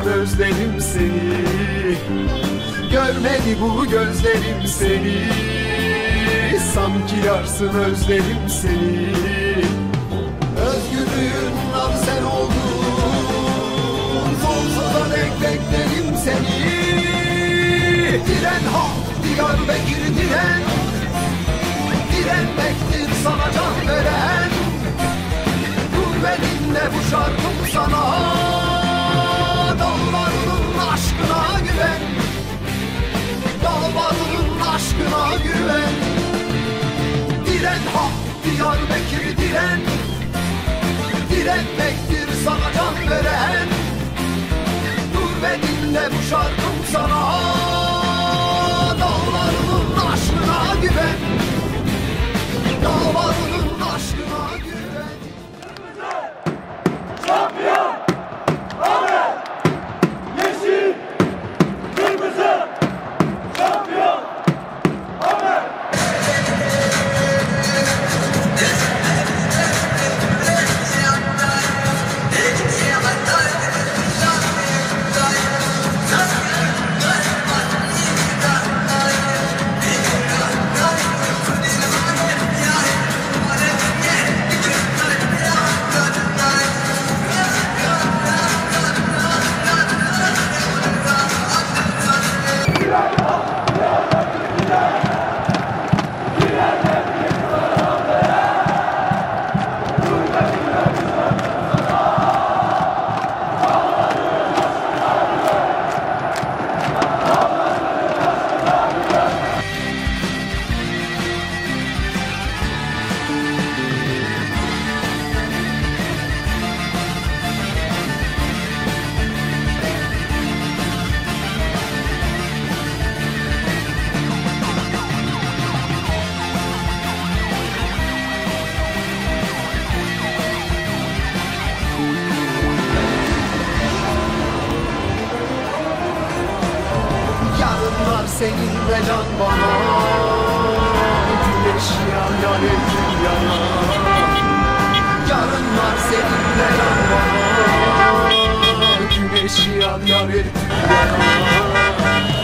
özlerim seni. Görmedi bu gözlerim seni. Sanki yarsın özlerim seni. Özgürlüğün al sen oldun, sonsuza dek beklerim seni. Diren ha Diyarbakır diren, direnmektir sana can veren. Benimle bu şarkım sana, dağlarının aşkına güven, dağlarının aşkına güven. Diren ha Diyarbakır diren, direnmektir sana can veren. Dur ve dinle bu şarkım sana, dağlarının aşkına güven, dağlarının aşkına güven. Şampiyon! Ahmet! Yeşil! Kırmızı! Şampiyon! Ahmet! Seninle can bana, güneş yan yan ettim yana. Yarın var seninle can bana, güneş yan yan ettim yana.